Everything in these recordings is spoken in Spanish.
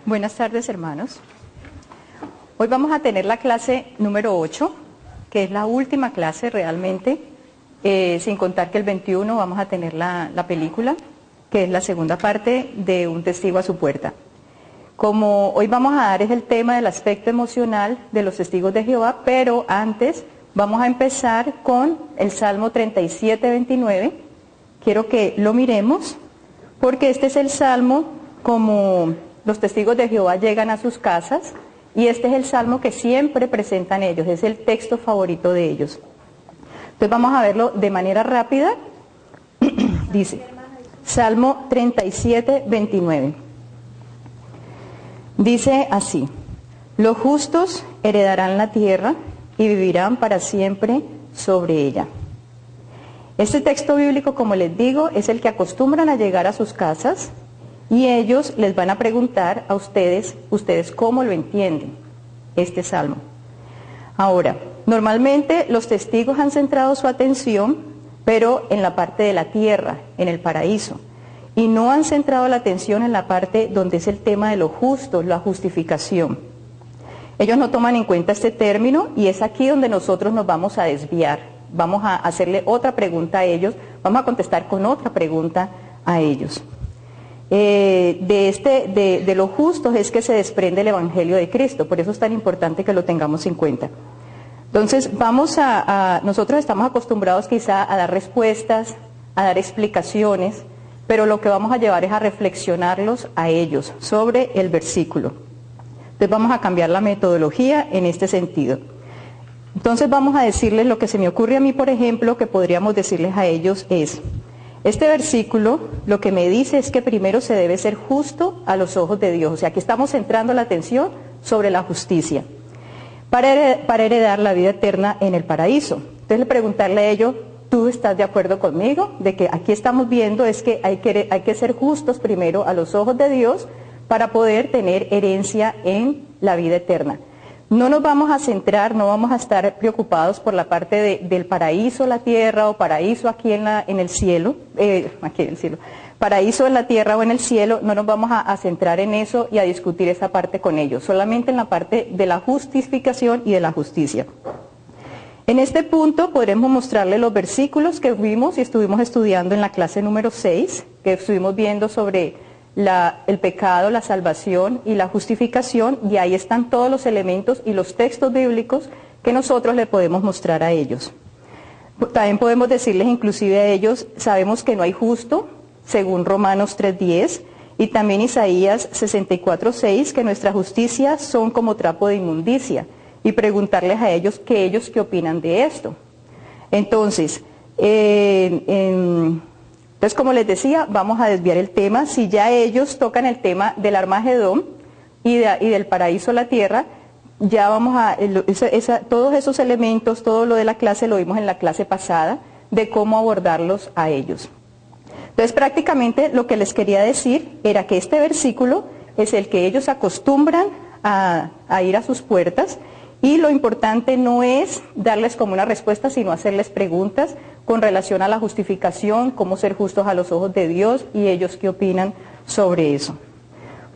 Buenas tardes, hermanos. Hoy vamos a tener la clase número 8, que es la última clase realmente, sin contar que el 21 vamos a tener la película, que es la segunda parte de Un testigo a su puerta. Como hoy vamos a dar es el tema del aspecto emocional de los testigos de Jehová, pero antes vamos a empezar con el Salmo 37:29. Quiero que lo miremos, porque este es el Salmo como los testigos de Jehová llegan a sus casas, y este es el Salmo que siempre presentan ellos, es el texto favorito de ellos. Entonces vamos a verlo de manera rápida. Dice, Salmo 37:29. Dice así: los justos heredarán la tierra y vivirán para siempre sobre ella. Este texto bíblico, como les digo, es el que acostumbran a llegar a sus casas y ellos les van a preguntar a ustedes cómo lo entienden, este salmo. Ahora, normalmente los testigos han centrado su atención, pero en la parte de la tierra, en el paraíso, y no han centrado la atención en la parte donde es el tema de los justos, la justificación. Ellos no toman en cuenta este término y es aquí donde nosotros nos vamos a desviar. Vamos a hacerle otra pregunta a ellos, vamos a contestar con otra pregunta a ellos. De los justos es que se desprende el Evangelio de Cristo, por eso es tan importante que lo tengamos en cuenta. Entonces nosotros estamos acostumbrados quizá a dar respuestas, a dar explicaciones, pero lo que vamos a llevar es a reflexionarlos a ellos sobre el versículo. Entonces vamos a cambiar la metodología en este sentido. Entonces vamos a decirles lo que se me ocurre a mí, por ejemplo, que podríamos decirles a ellos es: este versículo lo que me dice es que primero se debe ser justo a los ojos de Dios. O sea, que estamos centrando la atención sobre la justicia para heredar la vida eterna en el paraíso. Entonces preguntarle a ellos: ¿tú estás de acuerdo conmigo? De que aquí estamos viendo es que hay que ser justos primero a los ojos de Dios para poder tener herencia en la vida eterna. No nos vamos a centrar, no vamos a estar preocupados por la parte del paraíso, la tierra, o paraíso aquí en el cielo, paraíso en la tierra o en el cielo. No nos vamos a centrar en eso y a discutir esa parte con ellos, solamente en la parte de la justificación y de la justicia. En este punto podremos mostrarle los versículos que vimos y estuvimos estudiando en la clase número 6, que estuvimos viendo sobre el pecado, la salvación y la justificación, y ahí están todos los elementos y los textos bíblicos que nosotros le podemos mostrar a ellos. También podemos decirles inclusive a ellos, sabemos que no hay justo, según Romanos 3:10, y también Isaías 64:6, que nuestra justicia son como trapo de inmundicia, y preguntarles a ellos qué opinan de esto. Entonces, como les decía, vamos a desviar el tema. Si ya ellos tocan el tema del Armagedón y del paraíso, la tierra, ya vamos a, todos esos elementos, todo lo de la clase lo vimos en la clase pasada, de cómo abordarlos a ellos. Entonces prácticamente lo que les quería decir era que este versículo es el que ellos acostumbran a ir a sus puertas, y lo importante no es darles como una respuesta, sino hacerles preguntas con relación a la justificación, cómo ser justos a los ojos de Dios, y ellos qué opinan sobre eso.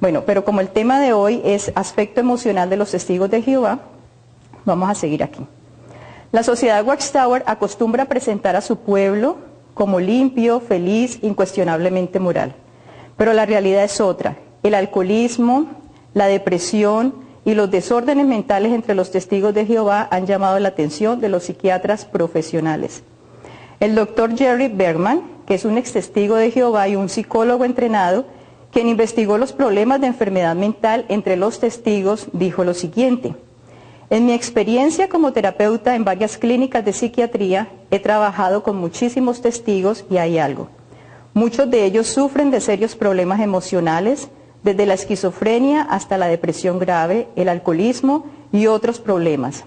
Bueno, pero como el tema de hoy es aspecto emocional de los testigos de Jehová, vamos a seguir aquí. La sociedad Watchtower acostumbra a presentar a su pueblo como limpio, feliz, incuestionablemente moral. Pero la realidad es otra. El alcoholismo, la depresión y los desórdenes mentales entre los testigos de Jehová han llamado la atención de los psiquiatras profesionales. El doctor Jerry Bergman, que es un ex testigo de Jehová y un psicólogo entrenado, quien investigó los problemas de enfermedad mental entre los testigos, dijo lo siguiente: en mi experiencia como terapeuta en varias clínicas de psiquiatría, he trabajado con muchísimos testigos y hay algo. Muchos de ellos sufren de serios problemas emocionales, desde la esquizofrenia hasta la depresión grave, el alcoholismo y otros problemas.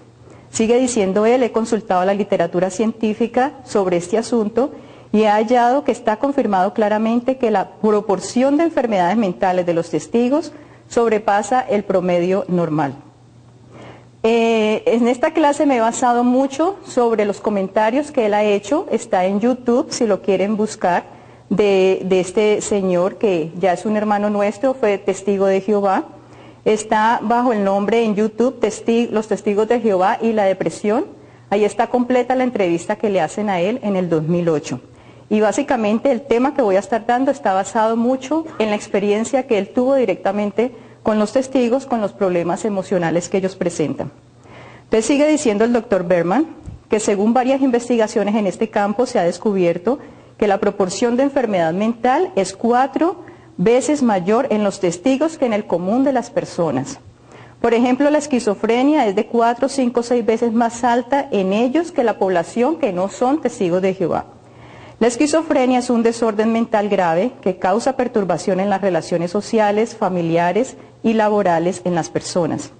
Sigue diciendo él: he consultado la literatura científica sobre este asunto y he hallado que está confirmado claramente que la proporción de enfermedades mentales de los testigos sobrepasa el promedio normal. En esta clase me he basado mucho sobre los comentarios que él ha hecho, está en YouTube si lo quieren buscar, de este señor que ya es un hermano nuestro, fue testigo de Jehová, Está bajo el nombre en YouTube Los Testigos de Jehová y la Depresión. Ahí está completa la entrevista que le hacen a él en el 2008. Y básicamente el tema que voy a estar dando está basado mucho en la experiencia que él tuvo directamente con los testigos, con los problemas emocionales que ellos presentan. Entonces sigue diciendo el doctor Berman que según varias investigaciones en este campo se ha descubierto que la proporción de enfermedad mental es 4 veces mayor en los testigos que en el común de las personas. Por ejemplo, la esquizofrenia es de 4, 5, 6 veces más alta en ellos que la población que no son testigos de Jehová. La esquizofrenia es un desorden mental grave que causa perturbación en las relaciones sociales, familiares y laborales en las personas.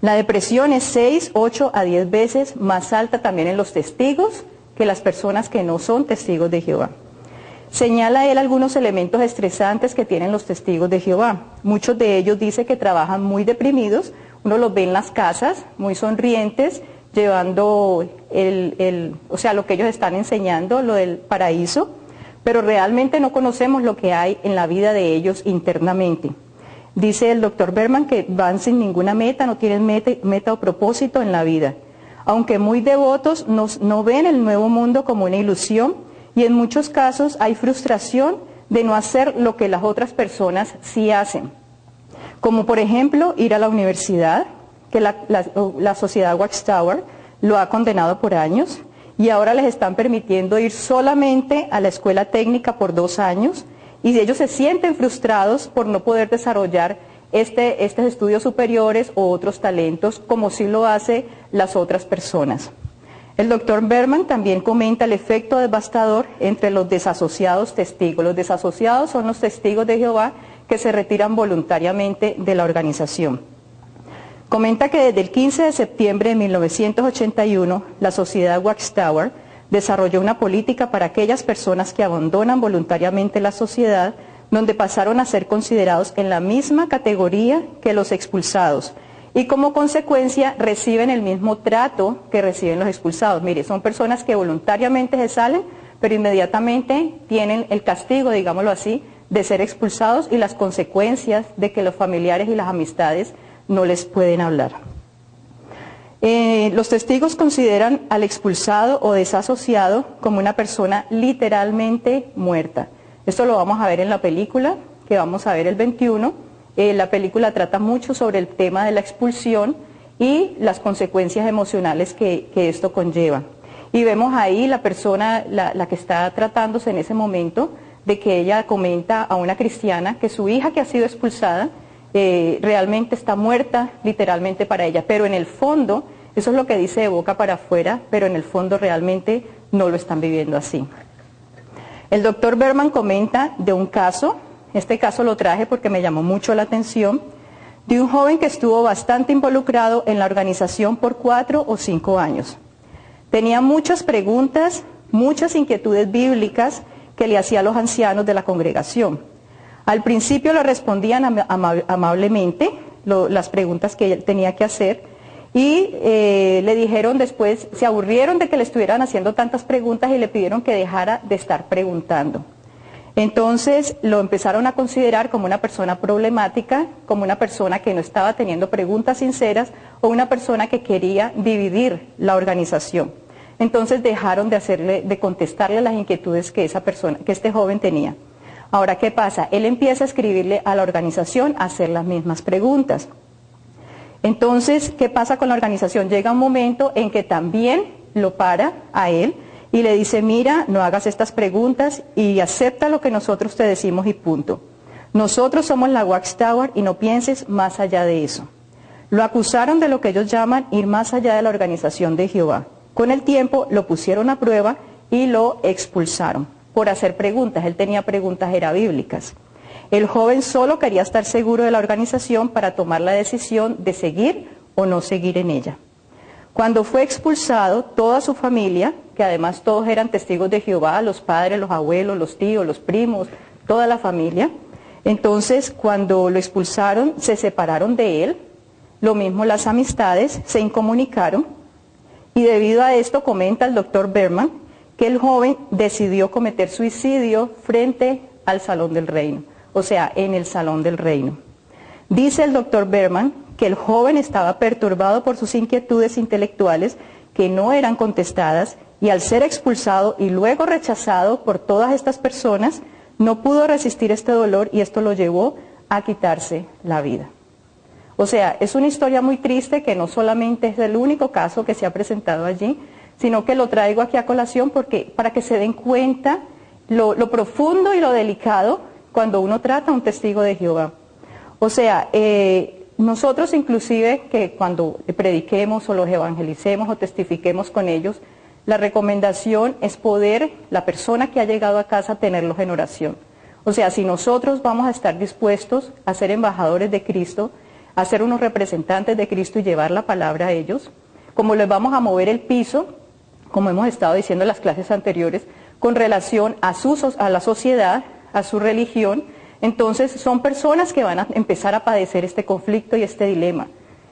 La depresión es 6, 8 a 10 veces más alta también en los testigos que las personas que no son testigos de Jehová. Señala él algunos elementos estresantes que tienen los testigos de Jehová. Muchos de ellos dice que trabajan muy deprimidos, uno los ve en las casas, muy sonrientes, llevando lo que ellos están enseñando, lo del paraíso, pero realmente no conocemos lo que hay en la vida de ellos internamente. Dice el doctor Berman que van sin ninguna meta, no tienen meta o propósito en la vida. Aunque muy devotos, no ven el nuevo mundo como una ilusión y en muchos casos hay frustración de no hacer lo que las otras personas sí hacen. Como por ejemplo ir a la universidad, que la sociedad Watchtower lo ha condenado por años y ahora les están permitiendo ir solamente a la escuela técnica por 2 años y ellos se sienten frustrados por no poder desarrollar estos estudios superiores o otros talentos como sí lo hacen las otras personas. El doctor Berman también comenta el efecto devastador entre los desasociados testigos. Los desasociados son los testigos de Jehová que se retiran voluntariamente de la organización. Comenta que desde el 15 de septiembre de 1981, la sociedad Watchtower desarrolló una política para aquellas personas que abandonan voluntariamente la sociedad, donde pasaron a ser considerados en la misma categoría que los expulsados y como consecuencia reciben el mismo trato que reciben los expulsados. Mire, son personas que voluntariamente se salen, pero inmediatamente tienen el castigo, digámoslo así, de ser expulsados y las consecuencias de que los familiares y las amistades no les pueden hablar. Los testigos consideran al expulsado o desasociado como una persona literalmente muerta. Esto lo vamos a ver en la película, que vamos a ver el 21. La película trata mucho sobre el tema de la expulsión y las consecuencias emocionales que esto conlleva. Y vemos ahí la persona, la que está tratándose en ese momento, de que ella comenta a una cristiana que su hija que ha sido expulsada realmente está muerta literalmente para ella, pero en el fondo, eso es lo que dice de boca para afuera, pero en el fondo realmente no lo están viviendo así. El doctor Berman comenta de un caso, este caso lo traje porque me llamó mucho la atención, de un joven que estuvo bastante involucrado en la organización por 4 o 5 años. Tenía muchas preguntas, muchas inquietudes bíblicas que le hacía a los ancianos de la congregación. Al principio le respondían amablemente las preguntas que él tenía que hacer y le dijeron después, se aburrieron de que le estuvieran haciendo tantas preguntas y le pidieron que dejara de estar preguntando. Entonces lo empezaron a considerar como una persona problemática, como una persona que no estaba teniendo preguntas sinceras o una persona que quería dividir la organización. Entonces dejaron de contestarle las inquietudes que este joven tenía. Ahora, ¿qué pasa? Él empieza a escribirle a la organización a hacer las mismas preguntas. Entonces, ¿qué pasa con la organización? Llega un momento en que también lo para a él y le dice, mira, no hagas estas preguntas y acepta lo que nosotros te decimos y punto. Nosotros somos la Watchtower y no pienses más allá de eso. Lo acusaron de lo que ellos llaman ir más allá de la organización de Jehová. Con el tiempo lo pusieron a prueba y lo expulsaron por hacer preguntas. Él tenía preguntas bíblicas. El joven solo quería estar seguro de la organización para tomar la decisión de seguir o no seguir en ella. Cuando fue expulsado, toda su familia, que además todos eran testigos de Jehová, los padres, los abuelos, los tíos, los primos, toda la familia, entonces cuando lo expulsaron se separaron de él, lo mismo las amistades, se incomunicaron y debido a esto comenta el doctor Berman que el joven decidió cometer suicidio frente al salón del reino, o sea, en el salón del reino. Dice el doctor Berman que el joven estaba perturbado por sus inquietudes intelectuales que no eran contestadas, y al ser expulsado y luego rechazado por todas estas personas, no pudo resistir este dolor y esto lo llevó a quitarse la vida. O sea, es una historia muy triste que no solamente es el único caso que se ha presentado allí, sino que lo traigo aquí a colación porque, para que se den cuenta lo profundo y lo delicado cuando uno trata a un testigo de Jehová. O sea, nosotros inclusive que cuando prediquemos o los evangelicemos o testifiquemos con ellos, la recomendación es poder, la persona que ha llegado a casa, tenerlos en oración. O sea, si nosotros vamos a estar dispuestos a ser embajadores de Cristo, a ser unos representantes de Cristo y llevar la palabra a ellos, como les vamos a mover el piso, como hemos estado diciendo en las clases anteriores, con relación a la sociedad, a su religión, entonces son personas que van a empezar a padecer este conflicto y este dilema,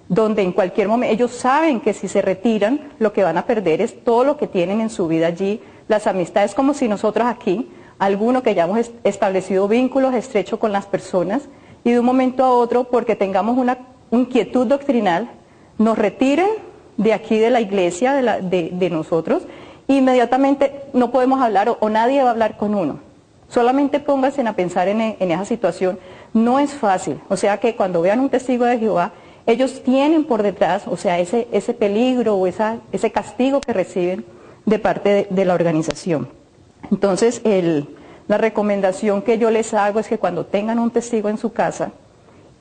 donde en cualquier momento ellos saben que si se retiran, lo que van a perder es todo lo que tienen en su vida allí, las amistades, como si nosotros aquí, alguno que ya hemos establecido vínculos estrechos con las personas, y de un momento a otro, porque tengamos una inquietud doctrinal, nos retiren de aquí de la iglesia, de nosotros, e inmediatamente no podemos hablar o nadie va a hablar con uno. Solamente pónganse a pensar en esa situación. No es fácil. O sea que cuando vean un testigo de Jehová, ellos tienen por detrás, o sea, ese peligro o ese castigo que reciben de parte de la organización. Entonces, la recomendación que yo les hago es que cuando tengan un testigo en su casa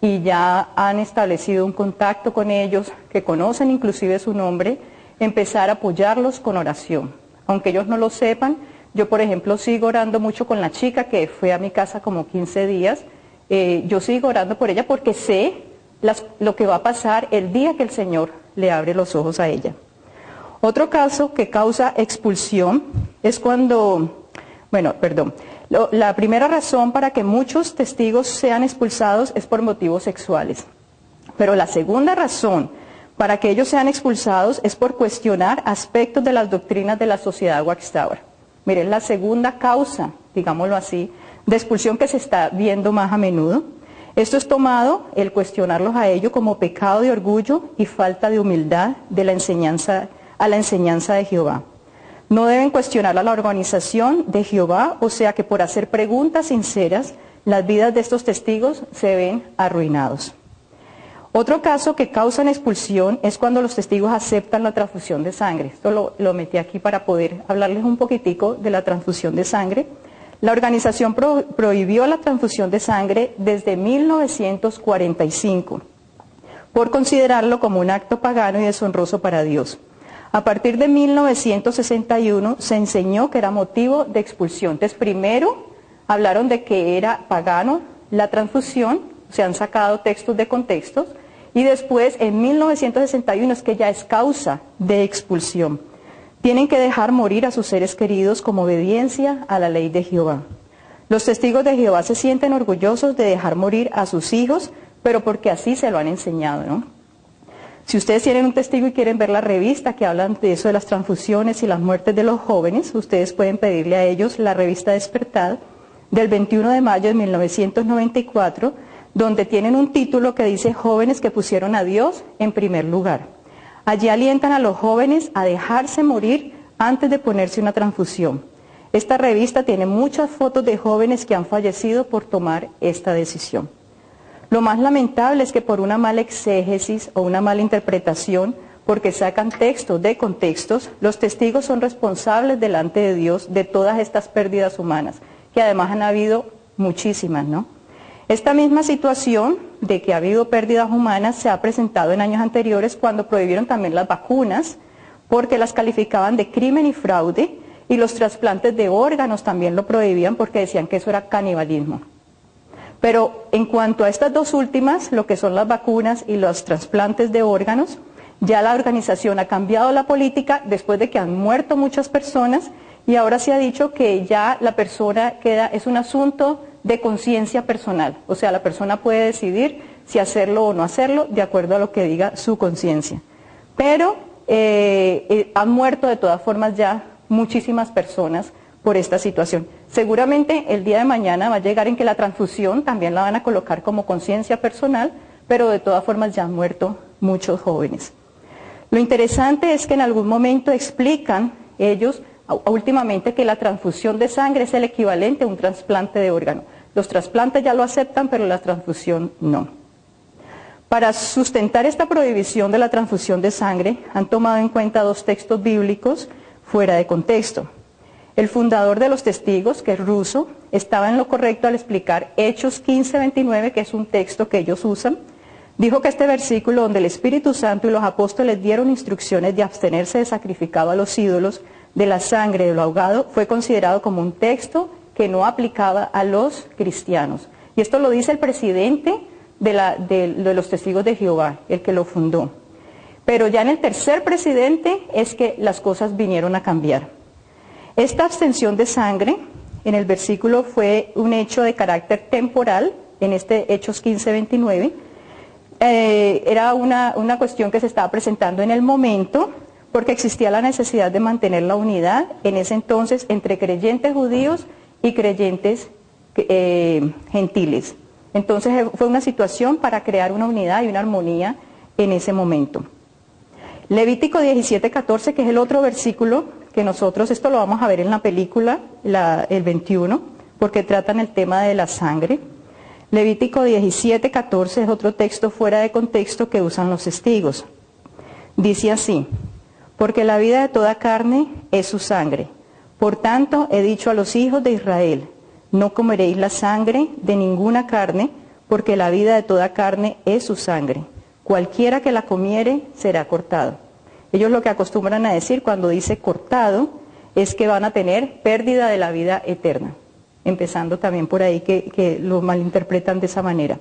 y ya han establecido un contacto con ellos, que conocen inclusive su nombre, empezar a apoyarlos con oración. Aunque ellos no lo sepan, yo por ejemplo sigo orando mucho con la chica que fue a mi casa como 15 días, yo sigo orando por ella porque sé lo que va a pasar el día que el Señor le abre los ojos a ella. Otro caso que causa expulsión es cuando, la primera razón para que muchos testigos sean expulsados es por motivos sexuales. Pero la segunda razón para que ellos sean expulsados es por cuestionar aspectos de las doctrinas de la sociedad Watchtower. Miren, la segunda causa, digámoslo así, de expulsión que se está viendo más a menudo. Esto es tomado, el cuestionarlos a ellos, como pecado de orgullo y falta de humildad a la enseñanza de Jehová. No deben cuestionar a la organización de Jehová, o sea que por hacer preguntas sinceras, las vidas de estos testigos se ven arruinados. Otro caso que causa expulsión es cuando los testigos aceptan la transfusión de sangre. Esto lo metí aquí para poder hablarles un poquitico de la transfusión de sangre. La organización prohibió la transfusión de sangre desde 1945 por considerarlo como un acto pagano y deshonroso para Dios. A partir de 1961 se enseñó que era motivo de expulsión. Entonces primero hablaron de que era pagano la transfusión, se han sacado textos de contextos, y después en 1961 es que ya es causa de expulsión. Tienen que dejar morir a sus seres queridos como obediencia a la ley de Jehová. Los testigos de Jehová se sienten orgullosos de dejar morir a sus hijos, pero porque así se lo han enseñado, ¿no? Si ustedes tienen un testigo y quieren ver la revista que hablan de eso de las transfusiones y las muertes de los jóvenes, ustedes pueden pedirle a ellos la revista Despertar del 21 de mayo de 1994, donde tienen un título que dice Jóvenes que pusieron a Dios en primer lugar. Allí alientan a los jóvenes a dejarse morir antes de ponerse una transfusión. Esta revista tiene muchas fotos de jóvenes que han fallecido por tomar esta decisión. Lo más lamentable es que por una mala exégesis o una mala interpretación, porque sacan textos de contextos, los testigos son responsables delante de Dios de todas estas pérdidas humanas, que además han habido muchísimas, ¿no? Esta misma situación de que ha habido pérdidas humanas se ha presentado en años anteriores cuando prohibieron también las vacunas, porque las calificaban de crimen y fraude, y los trasplantes de órganos también lo prohibían porque decían que eso era canibalismo. Pero en cuanto a estas dos últimas, lo que son las vacunas y los trasplantes de órganos, ya la organización ha cambiado la política después de que han muerto muchas personas, y ahora se ha dicho que ya la persona es un asunto de conciencia personal. O sea, la persona puede decidir si hacerlo o no hacerlo de acuerdo a lo que diga su conciencia. Pero han muerto de todas formas ya muchísimas personas por esta situación. Seguramente el día de mañana va a llegar en que la transfusión también la van a colocar como conciencia personal, pero de todas formas ya han muerto muchos jóvenes. Lo interesante es que en algún momento explican ellos últimamente que la transfusión de sangre es el equivalente a un trasplante de órgano. Los trasplantes ya lo aceptan, pero la transfusión no. Para sustentar esta prohibición de la transfusión de sangre, han tomado en cuenta dos textos bíblicos fuera de contexto. El fundador de los testigos, que es ruso, estaba en lo correcto al explicar Hechos 15:29, que es un texto que ellos usan. Dijo que este versículo, donde el Espíritu Santo y los apóstoles dieron instrucciones de abstenerse de sacrificado a los ídolos, de la sangre, de lo ahogado, fue considerado como un texto que no aplicaba a los cristianos. Y esto lo dice el presidente de los testigos de Jehová, el que lo fundó. Pero ya en el tercer presidente es que las cosas vinieron a cambiar. Esta abstención de sangre en el versículo fue un hecho de carácter temporal, en este Hechos 15:29. Era una cuestión que se estaba presentando en el momento, porque existía la necesidad de mantener la unidad en ese entonces entre creyentes judíos y creyentes gentiles. Entonces fue una situación para crear una unidad y una armonía en ese momento. Levítico 17:14, que es el otro versículo que nosotros, esto lo vamos a ver en la película, el 21, porque tratan el tema de la sangre. Levítico 17:14 es otro texto fuera de contexto que usan los testigos. Dice así: porque la vida de toda carne es su sangre. Por tanto, he dicho a los hijos de Israel, no comeréis la sangre de ninguna carne, porque la vida de toda carne es su sangre. Cualquiera que la comiere será cortado. Ellos lo que acostumbran a decir cuando dice cortado es que van a tener pérdida de la vida eterna. Empezando también por ahí que lo malinterpretan de esa manera.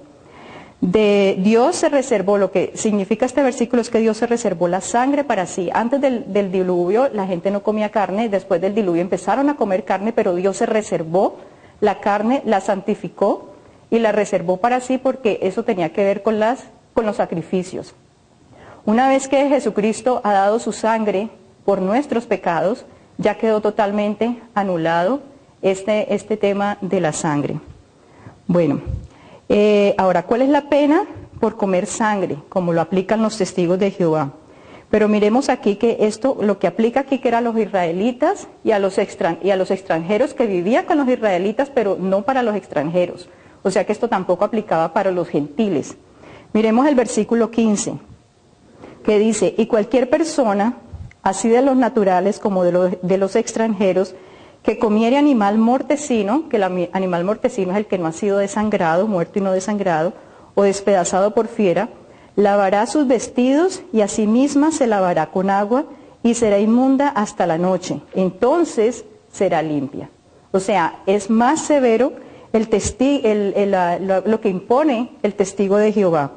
Dios se reservó, lo que significa este versículo es que Dios se reservó la sangre para sí. Antes del diluvio la gente no comía carne, después del diluvio empezaron a comer carne, pero Dios se reservó la carne, la santificó y la reservó para sí, porque eso tenía que ver con los sacrificios. Una vez que Jesucristo ha dado su sangre por nuestros pecados, ya quedó totalmente anulado este tema de la sangre. Bueno, ahora, ¿cuál es la pena por comer sangre? Como lo aplican los testigos de Jehová. Pero miremos aquí que esto, lo que aplica aquí, que eran los israelitas y a los extranjeros que vivían con los israelitas, pero no para los extranjeros. O sea que esto tampoco aplicaba para los gentiles. Miremos el versículo 15, que dice: y cualquier persona, así de los naturales como de los extranjeros, que comiere animal mortecino, que el animal mortecino es el que no ha sido desangrado, muerto y no desangrado, o despedazado por fiera, lavará sus vestidos y a sí misma se lavará con agua y será inmunda hasta la noche. Entonces será limpia. O sea, es más severo lo que impone el testigo de Jehová,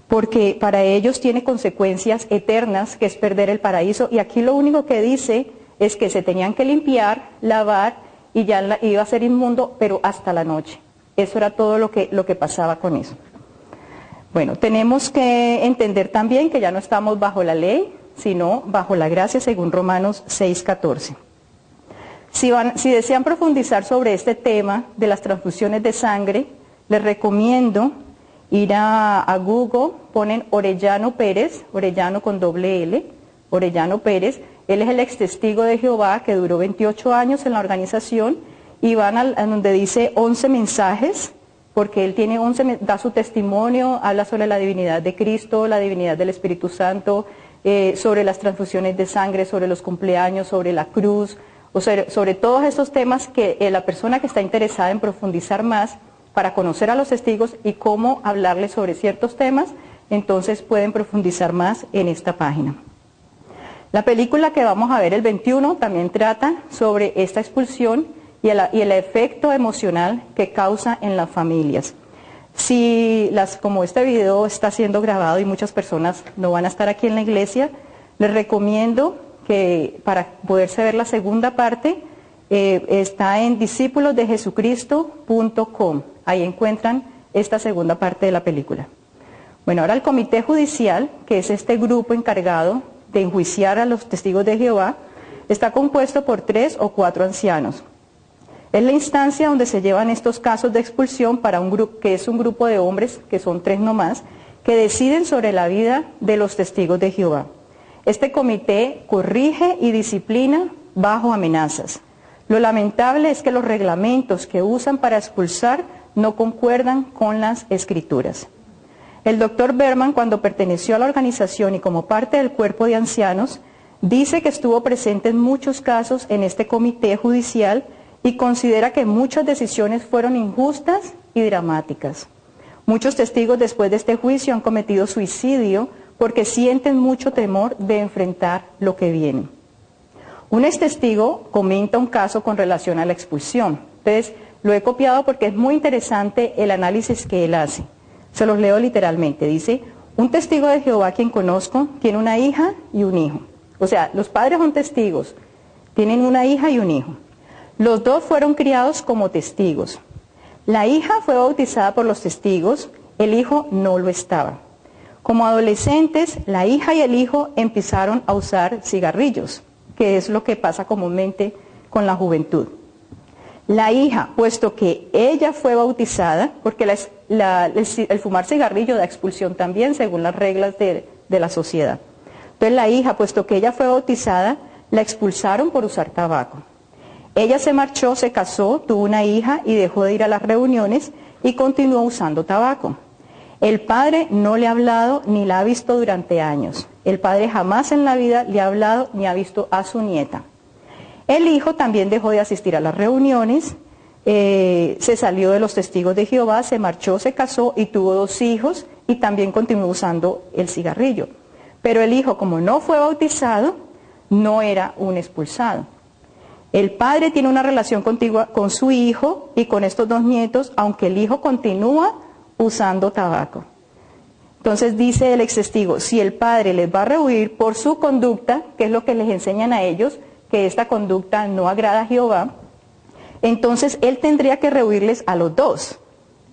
porque para ellos tiene consecuencias eternas, que es perder el paraíso. Y aquí lo único que dice es que se tenían que limpiar, lavar y ya iba a ser inmundo, pero hasta la noche. Eso era todo lo que pasaba con eso. Bueno, tenemos que entender también que ya no estamos bajo la ley, sino bajo la gracia, según Romanos 6:14. Si desean profundizar sobre este tema de las transfusiones de sangre, les recomiendo ir a Google, ponen Orellano Pérez, Orellano con doble L, Orellano Pérez. Él es el ex testigo de Jehová que duró 28 años en la organización, y van a donde dice 11 mensajes, porque él tiene 11, da su testimonio, habla sobre la divinidad de Cristo, la divinidad del Espíritu Santo, sobre las transfusiones de sangre, sobre los cumpleaños, sobre la cruz, o sea, sobre todos esos temas que la persona que está interesada en profundizar más para conocer a los testigos y cómo hablarles sobre ciertos temas, entonces pueden profundizar más en esta página. La película que vamos a ver el 21 también trata sobre esta expulsión y el efecto emocional que causa en las familias. Como este video está siendo grabado y muchas personas no van a estar aquí en la iglesia, les recomiendo que para poderse ver la segunda parte, está en discípulosdejesucristo.com. Ahí encuentran esta segunda parte de la película. Bueno, ahora el Comité Judicial, que es este grupo encargado de enjuiciar a los testigos de Jehová, está compuesto por 3 o 4 ancianos. Es la instancia donde se llevan estos casos de expulsión para un grupo, que es un grupo de hombres, que son 3 nomás, que deciden sobre la vida de los testigos de Jehová. Este comité corrige y disciplina bajo amenazas. Lo lamentable es que los reglamentos que usan para expulsar no concuerdan con las escrituras. El doctor Berman, cuando perteneció a la organización y como parte del cuerpo de ancianos, dice que estuvo presente en muchos casos en este comité judicial y considera que muchas decisiones fueron injustas y dramáticas. Muchos testigos después de este juicio han cometido suicidio porque sienten mucho temor de enfrentar lo que viene. Un ex testigo comenta un caso con relación a la expulsión. Entonces, lo he copiado porque es muy interesante el análisis que él hace. Se los leo literalmente. Dice, un testigo de Jehová quien conozco tiene una hija y un hijo. O sea, los padres son testigos, tienen una hija y un hijo. Los 2 fueron criados como testigos. La hija fue bautizada por los testigos, el hijo no lo estaba. Como adolescentes, la hija y el hijo empezaron a usar cigarrillos, que es lo que pasa comúnmente con la juventud. La hija, puesto que ella fue bautizada, porque el fumar cigarrillo da expulsión también según las reglas de la sociedad. Entonces la hija, puesto que ella fue bautizada, la expulsaron por usar tabaco. Ella se marchó, se casó, tuvo una hija y dejó de ir a las reuniones y continuó usando tabaco. El padre no le ha hablado ni la ha visto durante años. El padre jamás en la vida le ha hablado ni ha visto a su nieta. El hijo también dejó de asistir a las reuniones, se salió de los testigos de Jehová, se marchó, se casó y tuvo 2 hijos y también continuó usando el cigarrillo. Pero el hijo, como no fue bautizado, no era un expulsado. El padre tiene una relación contigua con su hijo y con estos 2 nietos, aunque el hijo continúa usando tabaco. Entonces dice el ex testigo, si el padre les va a rehuir por su conducta, que es lo que les enseñan a ellos, que esta conducta no agrada a Jehová, entonces él tendría que rehuirles a los 2,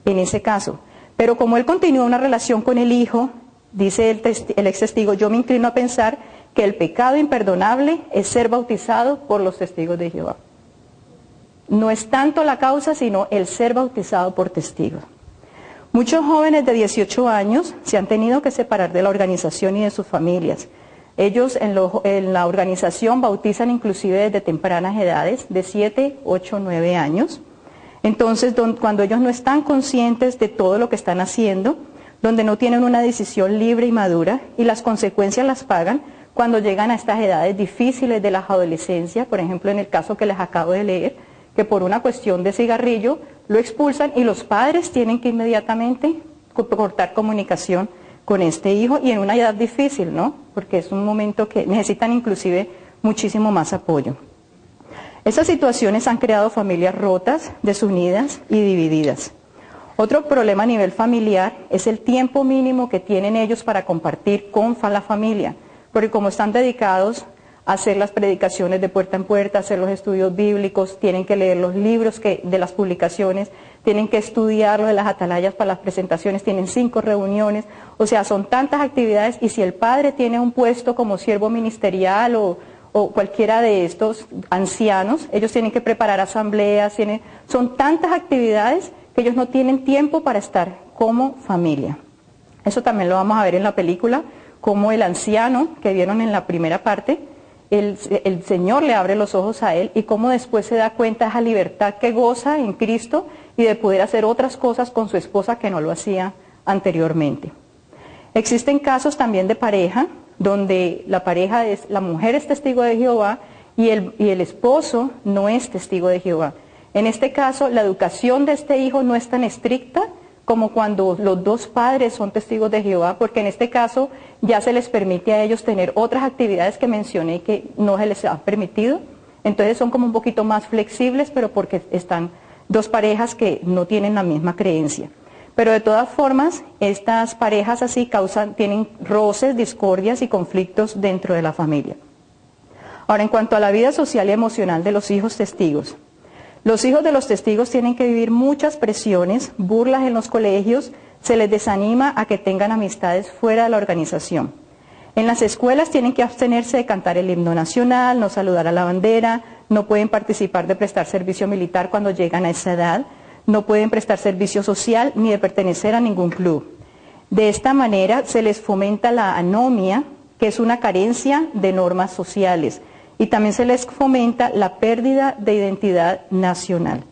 en ese caso. Pero como él continúa una relación con el hijo, dice el ex testigo, yo me inclino a pensar que el pecado imperdonable es ser bautizado por los testigos de Jehová. No es tanto la causa, sino el ser bautizado por testigos. Muchos jóvenes de 18 años se han tenido que separar de la organización y de sus familias. Ellos en la organización bautizan inclusive desde tempranas edades, de 7, 8, 9 años. Entonces, cuando ellos no están conscientes de todo lo que están haciendo, donde no tienen una decisión libre y madura, y las consecuencias las pagan cuando llegan a estas edades difíciles de la adolescencia, por ejemplo en el caso que les acabo de leer, que por una cuestión de cigarrillo lo expulsan y los padres tienen que inmediatamente cortar comunicación con este hijo y en una edad difícil, ¿no? Porque es un momento que necesitan inclusive muchísimo más apoyo. Esas situaciones han creado familias rotas, desunidas y divididas. Otro problema a nivel familiar es el tiempo mínimo que tienen ellos para compartir con la familia, porque como están dedicados a hacer las predicaciones de puerta en puerta, hacer los estudios bíblicos, tienen que leer los libros de las publicaciones, tienen que estudiar lo de las atalayas para las presentaciones, tienen 5 reuniones, o sea, son tantas actividades y si el padre tiene un puesto como siervo ministerial o cualquiera de estos ancianos, ellos tienen que preparar asambleas, son tantas actividades que ellos no tienen tiempo para estar como familia. Eso también lo vamos a ver en la película, como el anciano que vieron en la primera parte, el Señor le abre los ojos a él y cómo después se da cuenta de esa libertad que goza en Cristo y de poder hacer otras cosas con su esposa que no lo hacía anteriormente. Existen casos también de pareja, donde la mujer es testigo de Jehová y el esposo no es testigo de Jehová. En este caso, la educación de este hijo no es tan estricta como cuando los 2 padres son testigos de Jehová, porque en este caso ya se les permite a ellos tener otras actividades que mencioné que no se les ha permitido. Entonces son como un poquito más flexibles, pero porque están 2 parejas que no tienen la misma creencia. Pero de todas formas, estas parejas así tienen roces, discordias y conflictos dentro de la familia. Ahora, en cuanto a la vida social y emocional de los hijos testigos, los hijos de los testigos tienen que vivir muchas presiones, burlas en los colegios, se les desanima a que tengan amistades fuera de la organización. En las escuelas tienen que abstenerse de cantar el himno nacional, no saludar a la bandera, no pueden participar de prestar servicio militar cuando llegan a esa edad, no pueden prestar servicio social ni de pertenecer a ningún club. De esta manera se les fomenta la anomia, que es una carencia de normas sociales, y también se les fomenta la pérdida de identidad nacional.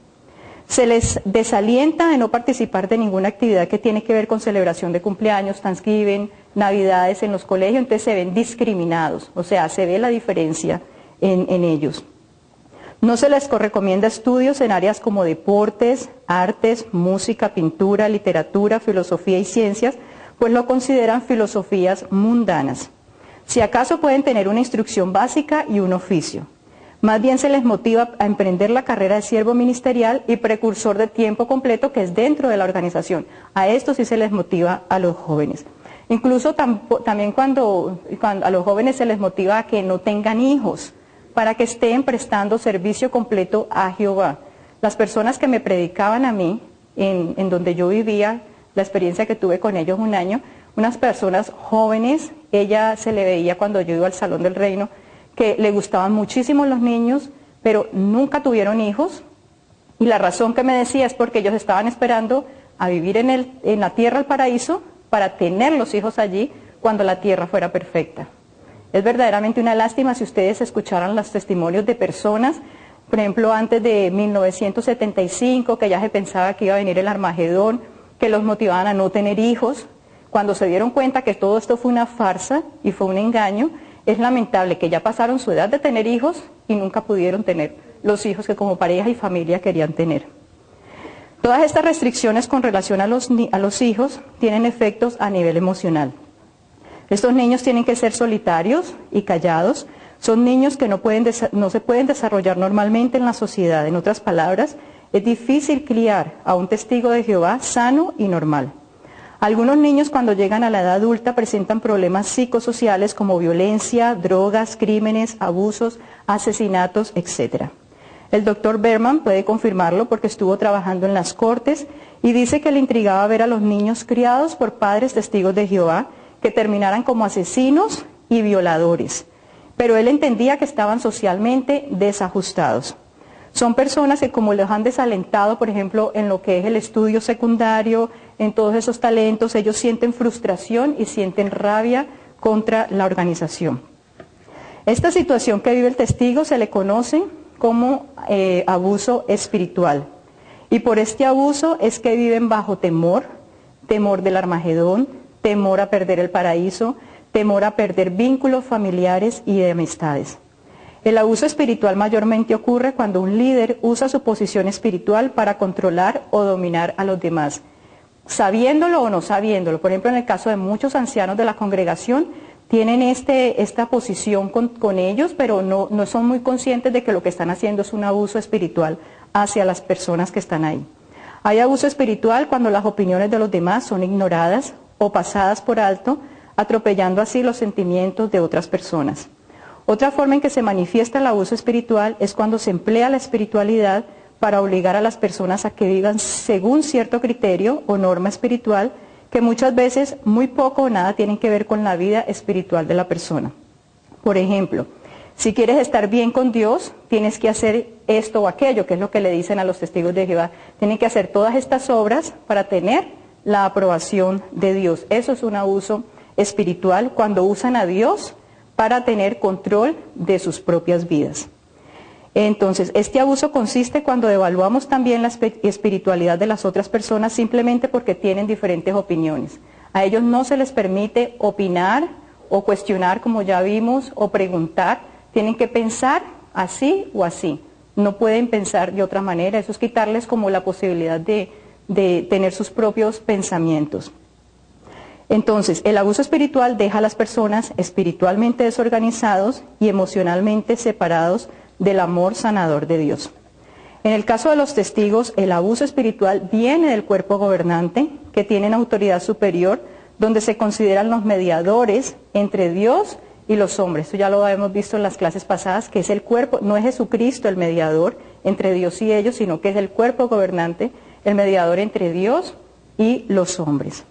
Se les desalienta de no participar de ninguna actividad que tiene que ver con celebración de cumpleaños, Thanksgiving, Navidades en los colegios, entonces se ven discriminados, o sea, se ve la diferencia en ellos. No se les recomienda estudios en áreas como deportes, artes, música, pintura, literatura, filosofía y ciencias, pues lo consideran filosofías mundanas. Si acaso pueden tener una instrucción básica y un oficio. Más bien se les motiva a emprender la carrera de siervo ministerial y precursor de tiempo completo que es dentro de la organización. A esto sí se les motiva a los jóvenes. Incluso también cuando a los jóvenes se les motiva a que no tengan hijos, para que estén prestando servicio completo a Jehová. Las personas que me predicaban a mí, en donde yo vivía, la experiencia que tuve con ellos un año, unas personas jóvenes, ella se le veía cuando yo iba al Salón del Reino, que le gustaban muchísimo los niños, pero nunca tuvieron hijos, y la razón que me decía es porque ellos estaban esperando a vivir en la tierra, el paraíso, para tener los hijos allí cuando la tierra fuera perfecta. Es verdaderamente una lástima si ustedes escucharan los testimonios de personas, por ejemplo, antes de 1975, que ya se pensaba que iba a venir el Armagedón, que los motivaban a no tener hijos. Cuando se dieron cuenta que todo esto fue una farsa y fue un engaño, es lamentable que ya pasaron su edad de tener hijos y nunca pudieron tener los hijos que como pareja y familia querían tener. Todas estas restricciones con relación a los hijos tienen efectos a nivel emocional. Estos niños tienen que ser solitarios y callados, son niños que no se pueden desarrollar normalmente en la sociedad. En otras palabras, es difícil criar a un testigo de Jehová sano y normal. Algunos niños cuando llegan a la edad adulta presentan problemas psicosociales como violencia, drogas, crímenes, abusos, asesinatos, etc. El doctor Berman puede confirmarlo porque estuvo trabajando en las cortes y dice que le intrigaba ver a los niños criados por padres testigos de Jehová que terminaran como asesinos y violadores, pero él entendía que estaban socialmente desajustados. Son personas que como los han desalentado, por ejemplo, en lo que es el estudio secundario, en todos esos talentos, ellos sienten frustración y sienten rabia contra la organización. Esta situación que vive el testigo se le conoce como abuso espiritual, y por este abuso es que viven bajo temor del Armagedón, temor a perder el paraíso, temor a perder vínculos familiares y de amistades. El abuso espiritual mayormente ocurre cuando un líder usa su posición espiritual para controlar o dominar a los demás, sabiéndolo o no sabiéndolo. Por ejemplo, en el caso de muchos ancianos de la congregación, tienen esta posición con ellos, pero no son muy conscientes de que lo que están haciendo es un abuso espiritual hacia las personas que están ahí. Hay abuso espiritual cuando las opiniones de los demás son ignoradas o pasadas por alto, atropellando así los sentimientos de otras personas. Otra forma en que se manifiesta el abuso espiritual es cuando se emplea la espiritualidad para obligar a las personas a que vivan según cierto criterio o norma espiritual que muchas veces muy poco o nada tienen que ver con la vida espiritual de la persona. Por ejemplo, si quieres estar bien con Dios, tienes que hacer esto o aquello, que es lo que le dicen a los testigos de Jehová. Tienen que hacer todas estas obras para tener la aprobación de Dios. Eso es un abuso espiritual cuando usan a Dios para tener control de sus propias vidas. Entonces, este abuso consiste cuando devaluamos también la espiritualidad de las otras personas simplemente porque tienen diferentes opiniones. A ellos no se les permite opinar o cuestionar, como ya vimos, o preguntar. Tienen que pensar así o así. No pueden pensar de otra manera. Eso es quitarles como la posibilidad de tener sus propios pensamientos. Entonces, el abuso espiritual deja a las personas espiritualmente desorganizados y emocionalmente separados del amor sanador de Dios. En el caso de los testigos, el abuso espiritual viene del cuerpo gobernante, que tienen autoridad superior, donde se consideran los mediadores entre Dios y los hombres. Esto ya lo hemos visto en las clases pasadas, que es el cuerpo, no es Jesucristo el mediador entre Dios y ellos, sino que es el cuerpo gobernante, el mediador entre Dios y los hombres.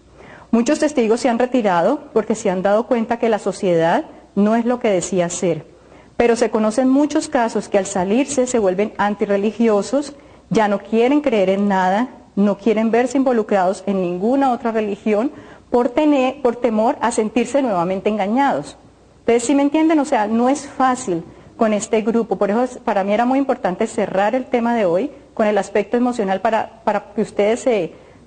Muchos testigos se han retirado porque se han dado cuenta que la sociedad no es lo que decía ser. Pero se conocen muchos casos que al salirse se vuelven antirreligiosos, ya no quieren creer en nada, no quieren verse involucrados en ninguna otra religión por temor a sentirse nuevamente engañados. Entonces, ¿sí me entienden? O sea, no es fácil con este grupo. Por eso para mí era muy importante cerrar el tema de hoy con el aspecto emocional para que ustedes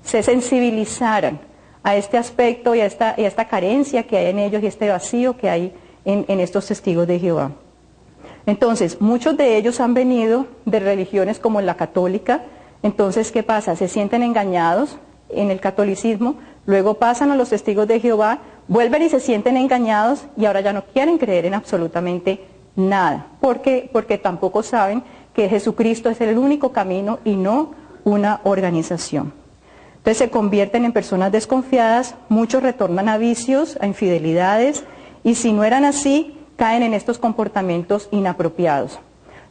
se sensibilizaran a este aspecto y a esta carencia que hay en ellos y este vacío que hay en estos testigos de Jehová. Entonces, muchos de ellos han venido de religiones como la católica. Entonces, ¿qué pasa? Se sienten engañados en el catolicismo, luego pasan a los testigos de Jehová, vuelven y se sienten engañados y ahora ya no quieren creer en absolutamente nada. ¿Por qué? Porque tampoco saben que Jesucristo es el único camino y no una organización. Entonces se convierten en personas desconfiadas, muchos retornan a vicios, a infidelidades, y si no eran así, caen en estos comportamientos inapropiados.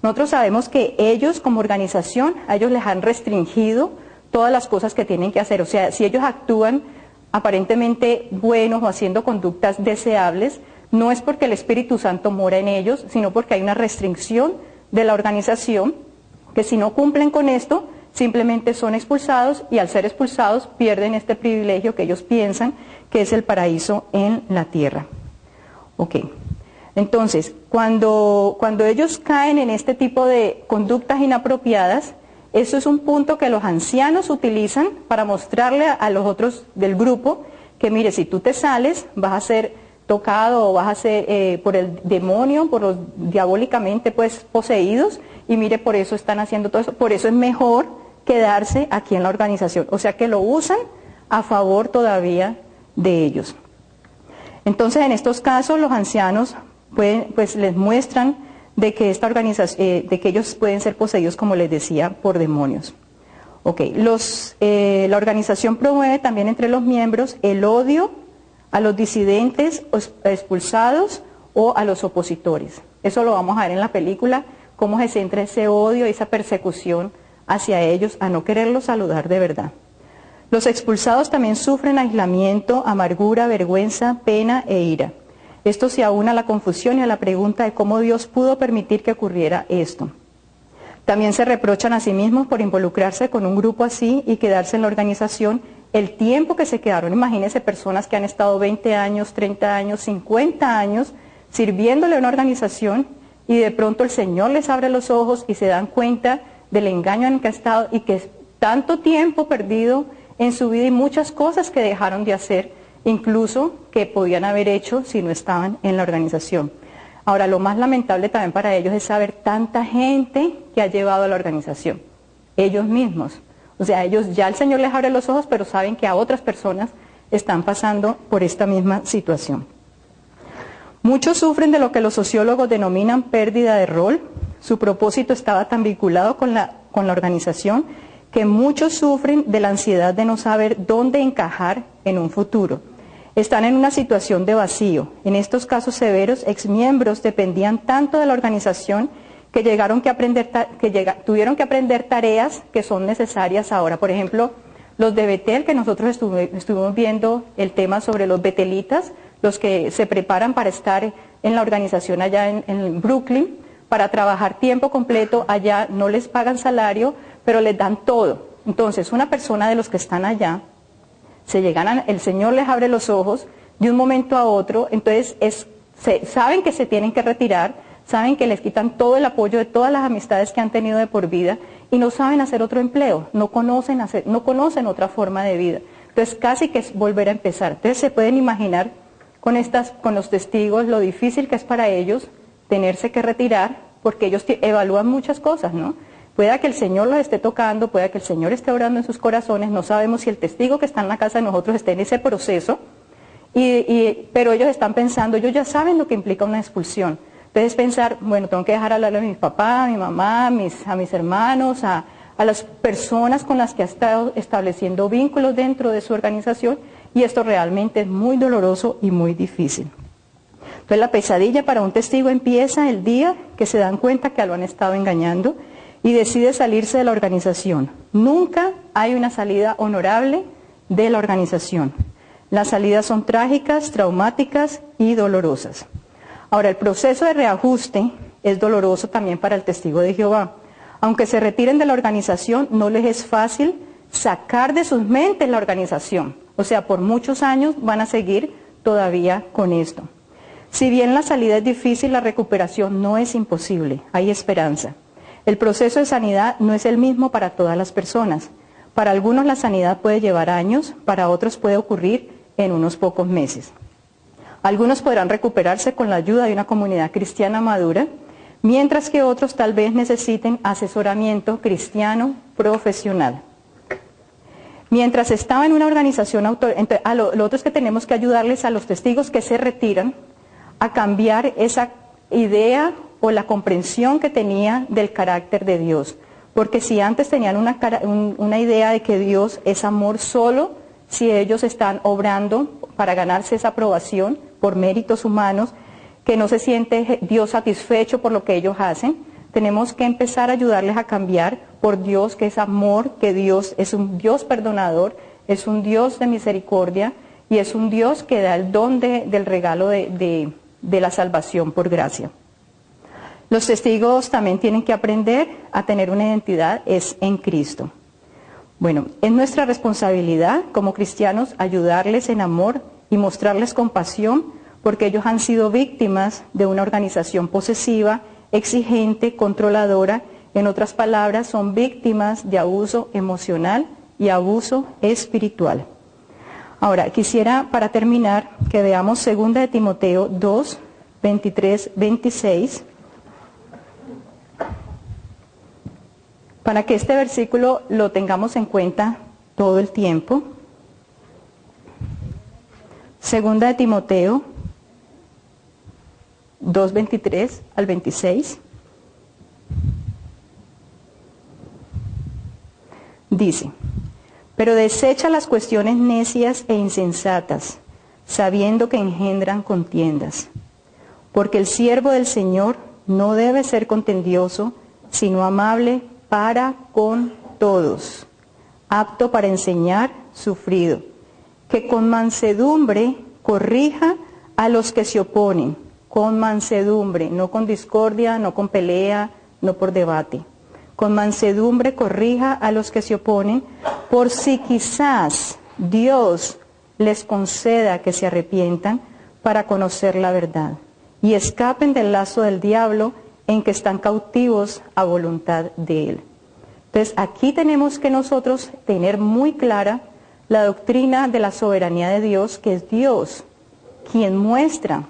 Nosotros sabemos que ellos como organización, a ellos les han restringido todas las cosas que tienen que hacer. O sea, si ellos actúan aparentemente buenos o haciendo conductas deseables, no es porque el Espíritu Santo mora en ellos, sino porque hay una restricción de la organización, que si no cumplen con esto, simplemente son expulsados y al ser expulsados pierden este privilegio que ellos piensan que es el paraíso en la tierra. Ok. Entonces, cuando ellos caen en este tipo de conductas inapropiadas, eso es un punto que los ancianos utilizan para mostrarle a los otros del grupo que mire, si tú te sales, vas a ser tocado o vas a ser por el demonio, por los diabólicamente pues poseídos, y mire, por eso están haciendo todo eso, por eso es mejor quedarse aquí en la organización. O sea que lo usan a favor todavía de ellos. Entonces, en estos casos, los ancianos pues les muestran de que esta organización, de que ellos pueden ser poseídos, como les decía, por demonios. Okay. La organización promueve también entre los miembros el odio a los disidentes expulsados o a los opositores. Eso lo vamos a ver en la película, cómo se centra ese odio y esa persecución hacia ellos, a no quererlos saludar de verdad. Los expulsados también sufren aislamiento, amargura, vergüenza, pena e ira. Esto se aúna a la confusión y a la pregunta de cómo Dios pudo permitir que ocurriera esto. También se reprochan a sí mismos por involucrarse con un grupo así y quedarse en la organización el tiempo que se quedaron. Imagínense personas que han estado 20 años, 30 años, 50 años sirviéndole a una organización y de pronto el Señor les abre los ojos y se dan cuenta del engaño en el que ha estado y que es tanto tiempo perdido en su vida y muchas cosas que dejaron de hacer, incluso que podían haber hecho si no estaban en la organización. Ahora, lo más lamentable también para ellos es saber tanta gente que ha llevado a la organización, ellos mismos. O sea, ellos ya el Señor les abre los ojos, pero saben que a otras personas están pasando por esta misma situación. Muchos sufren de lo que los sociólogos denominan pérdida de rol. Su propósito estaba tan vinculado con la organización que muchos sufren de la ansiedad de no saber dónde encajar en un futuro. Están en una situación de vacío. En estos casos severos, exmiembros dependían tanto de la organización que tuvieron que aprender tareas que son necesarias ahora. Por ejemplo, los de Betel, que nosotros estuvimos viendo el tema sobre los betelitas, los que se preparan para estar en la organización allá en Brooklyn, para trabajar tiempo completo allá, no les pagan salario, pero les dan todo. Entonces, una persona de los que están allá, el Señor les abre los ojos de un momento a otro, entonces saben que se tienen que retirar, saben que les quitan todo el apoyo de todas las amistades que han tenido de por vida y no saben hacer otro empleo, no conocen otra forma de vida. Entonces, casi que es volver a empezar. Entonces, se pueden imaginar con los testigos lo difícil que es para ellos tenerse que retirar, porque ellos evalúan muchas cosas, ¿no? Pueda que el Señor los esté tocando, pueda que el Señor esté orando en sus corazones, no sabemos si el testigo que está en la casa de nosotros está en ese proceso, pero ellos están pensando, ellos ya saben lo que implica una expulsión. Entonces pensar, bueno, tengo que dejar hablarle a mi papá, a mi mamá, a mis hermanos, a las personas con las que ha estado estableciendo vínculos dentro de su organización, y esto realmente es muy doloroso y muy difícil. Entonces la pesadilla para un testigo empieza el día que se dan cuenta que lo han estado engañando y decide salirse de la organización. Nunca hay una salida honorable de la organización. Las salidas son trágicas, traumáticas y dolorosas. Ahora, el proceso de reajuste es doloroso también para el testigo de Jehová. Aunque se retiren de la organización, no les es fácil sacar de sus mentes la organización. O sea, por muchos años van a seguir todavía con esto. Si bien la salida es difícil, la recuperación no es imposible, hay esperanza. El proceso de sanidad no es el mismo para todas las personas. Para algunos la sanidad puede llevar años, para otros puede ocurrir en unos pocos meses. Algunos podrán recuperarse con la ayuda de una comunidad cristiana madura, mientras que otros tal vez necesiten asesoramiento cristiano profesional. Mientras estaba en una organización autónoma, lo otro es que tenemos que ayudarles a los testigos que se retiran a cambiar esa idea o la comprensión que tenía del carácter de Dios. Porque si antes tenían una idea de que Dios es amor solo, si ellos están obrando para ganarse esa aprobación por méritos humanos, que no se siente Dios satisfecho por lo que ellos hacen, tenemos que empezar a ayudarles a cambiar por Dios, que es amor, que Dios es un Dios perdonador, es un Dios de misericordia y es un Dios que da el don del regalo de la salvación por gracia. Los testigos también tienen que aprender a tener una identidad, es en Cristo. Bueno, es nuestra responsabilidad como cristianos ayudarles en amor y mostrarles compasión, porque ellos han sido víctimas de una organización posesiva, exigente, controladora. En otras palabras, son víctimas de abuso emocional y abuso espiritual. Ahora, quisiera para terminar que veamos 2 de Timoteo 2, 23, 26, para que este versículo lo tengamos en cuenta todo el tiempo. 2 de Timoteo 2, 23 al 26. Dice: pero desecha las cuestiones necias e insensatas, sabiendo que engendran contiendas. Porque el siervo del Señor no debe ser contendioso, sino amable para con todos, apto para enseñar, sufrido, que con mansedumbre corrija a los que se oponen, con mansedumbre, no con discordia, no con pelea, no por debate. Con mansedumbre corrija a los que se oponen, por si quizás Dios les conceda que se arrepientan para conocer la verdad y escapen del lazo del diablo en que están cautivos a voluntad de él. Entonces aquí tenemos que nosotros tener muy clara la doctrina de la soberanía de Dios, que es Dios quien muestra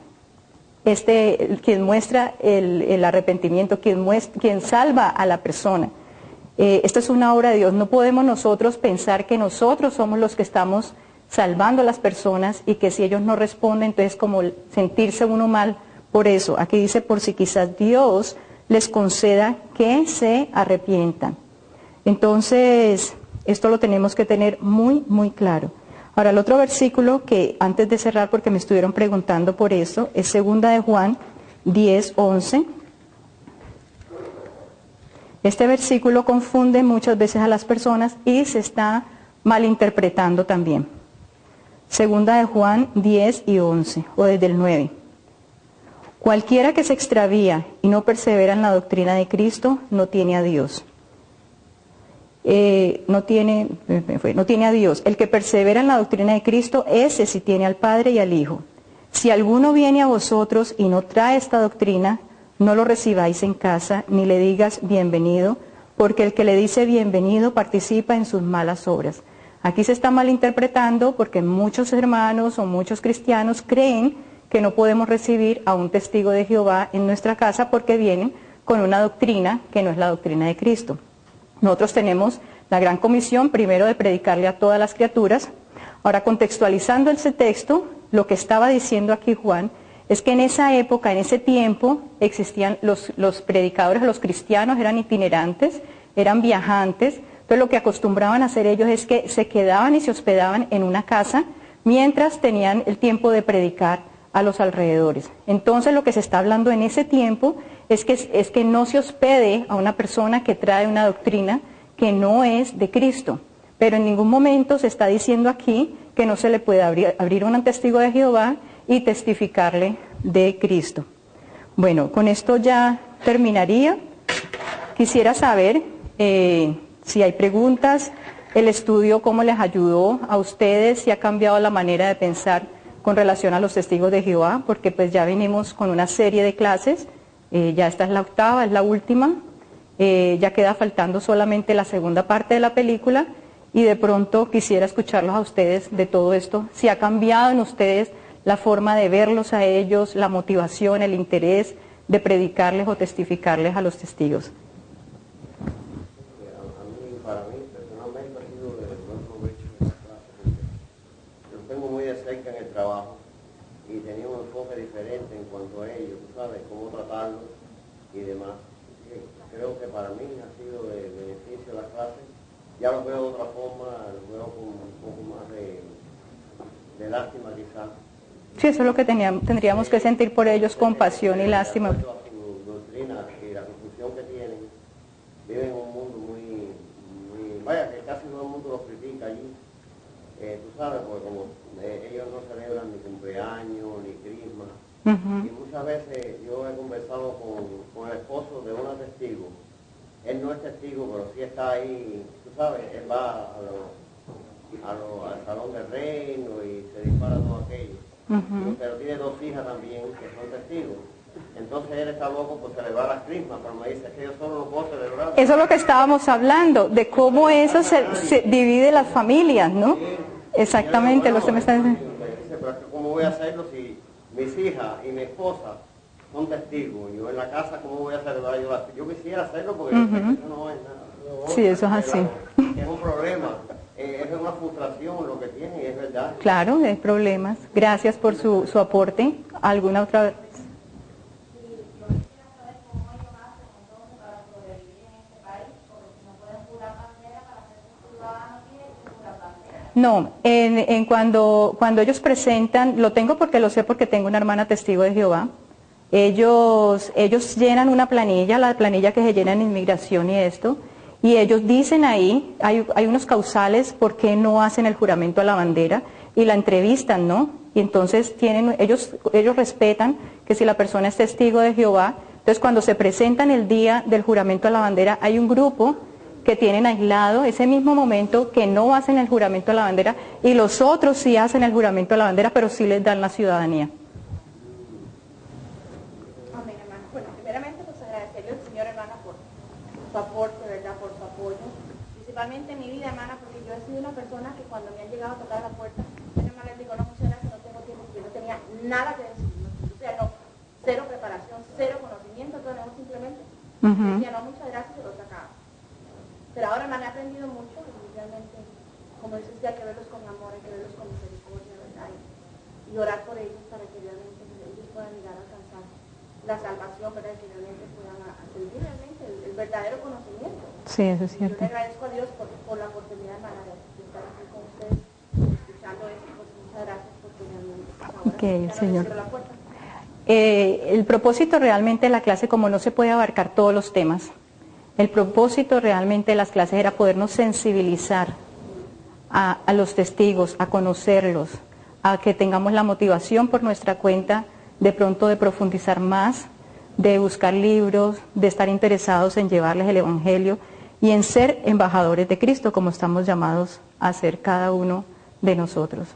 el arrepentimiento, quien salva a la persona. Esto es una obra de Dios. No podemos nosotros pensar que nosotros somos los que estamos salvando a las personas y que si ellos no responden, entonces como sentirse uno mal por eso. Aquí dice, por si quizás Dios les conceda que se arrepientan. Entonces, esto lo tenemos que tener muy, muy claro. Ahora, el otro versículo que antes de cerrar, porque me estuvieron preguntando por eso, es 2 de Juan 10, 11. Este versículo confunde muchas veces a las personas y se está malinterpretando también. 2 de Juan 10 y 11, o desde el 9. Cualquiera que se extravía y no persevera en la doctrina de Cristo no tiene a Dios. No tiene a Dios. El que persevera en la doctrina de Cristo, ese sí tiene al Padre y al Hijo. Si alguno viene a vosotros y no trae esta doctrina, no lo recibáis en casa, ni le digas bienvenido, porque el que le dice bienvenido participa en sus malas obras. Aquí se está malinterpretando porque muchos hermanos o muchos cristianos creen que no podemos recibir a un testigo de Jehová en nuestra casa porque vienen con una doctrina que no es la doctrina de Cristo. Nosotros tenemos la gran comisión, primero, de predicarle a todas las criaturas. Ahora, contextualizando ese texto, lo que estaba diciendo aquí Juan es que en esa época, en ese tiempo, existían los predicadores, los cristianos eran itinerantes, eran viajantes. Entonces, lo que acostumbraban a hacer ellos es que se quedaban y se hospedaban en una casa mientras tenían el tiempo de predicar a los alrededores. Entonces, lo que se está hablando en ese tiempo es que no se hospede a una persona que trae una doctrina que no es de Cristo. Pero en ningún momento se está diciendo aquí que no se le puede abrir un testigo de Jehová y testificarle de Cristo. Bueno, con esto ya terminaría. Quisiera saber si hay preguntas, el estudio cómo les ayudó a ustedes, si ha cambiado la manera de pensar con relación a los testigos de Jehová, porque pues ya venimos con una serie de clases, ya esta es la octava, es la última, ya queda faltando solamente la segunda parte de la película, y de pronto quisiera escucharlos a ustedes de todo esto, si ha cambiado en ustedes la forma de verlos a ellos, la motivación, el interés de predicarles o testificarles a los testigos. Para mí, personalmente, ha sido de buen provecho esta clase, porque los tengo muy de cerca en el trabajo y tenía un enfoque diferente en cuanto a ellos, tú sabes, cómo tratarlos y demás. Creo que para mí ha sido de beneficio la clase. Ya los veo de otra forma, los veo con un poco más de lástima quizás. Sí, eso es lo que tendríamos que sentir por ellos, compasión y lástima. De acuerdo a su doctrina y la confusión que tienen, viven en un mundo vaya, que casi todo el mundo los critica allí. Tú sabes, porque como ellos no celebran ni cumpleaños, ni crisma. Y muchas veces yo he conversado con el esposo de una testigo. Él no es testigo, pero sí está ahí, tú sabes, él va al salón del reino y se dispara todo aquello. Pero tiene dos hijas también que son testigos. Entonces él está loco por celebrar las crismas, pero me dice que yo solo no puedo celebrar. Eso es lo que estábamos hablando, de cómo eso se divide las familias, ¿no? Sí. Exactamente, lo que me está diciendo. Me dice, pero ¿cómo voy a hacerlo si mis hijas y mi esposa son testigos? Yo en la casa, ¿cómo voy a celebrar yo? Yo quisiera hacerlo porque yo sé que eso no es nada. Sí, eso es así. Es un problema, es una frustración lo que tiene y es verdad. Claro, hay problemas. Gracias por su aporte. ¿Alguna otra? No, cuando ellos presentan, lo tengo porque lo sé porque tengo una hermana testigo de Jehová, ellos llenan una planilla, la planilla que se llena en inmigración y esto, y ellos dicen ahí, hay unos causales por qué no hacen el juramento a la bandera, y la entrevistan, ¿no? Y entonces ellos respetan que si la persona es testigo de Jehová, entonces cuando se presentan el día del juramento a la bandera, hay un grupo que tienen aislado ese mismo momento, que no hacen el juramento a la bandera, y los otros sí hacen el juramento a la bandera, pero sí les dan la ciudadanía. Amén, hermana. Bueno, primeramente pues agradecerle al Señor, hermana, por su aporte, ¿verdad?, por su apoyo, principalmente en mi vida, hermana, porque yo he sido una persona que cuando me han llegado a tocar la puerta, yo hermana les digo, no, muchas gracias, no tengo tiempo, porque yo no tenía nada que decir, ¿no? O sea, no, cero preparación, cero conocimiento, todo, simplemente decía, no, muchas gracias, se lo sacaba. Pero ahora me han aprendido mucho, realmente, como dice usted, hay que verlos con amor, hay que verlos con misericordia, ¿verdad? Y orar por ellos para que realmente ellos puedan llegar a alcanzar la salvación, ¿verdad? Y que realmente puedan atender realmente el verdadero conocimiento. Sí, eso es cierto. Yo le agradezco a Dios por la oportunidad, hermana, de estar aquí con ustedes, escuchando esto, pues muchas gracias porque realmente ahora Okay, ya Señor. no la puerta. El propósito realmente de la clase, como no se puede abarcar todos los temas, el propósito realmente de las clases era podernos sensibilizar a los testigos, a conocerlos, a que tengamos la motivación por nuestra cuenta de pronto de profundizar más, de buscar libros, de estar interesados en llevarles el Evangelio y en ser embajadores de Cristo, como estamos llamados a ser cada uno de nosotros.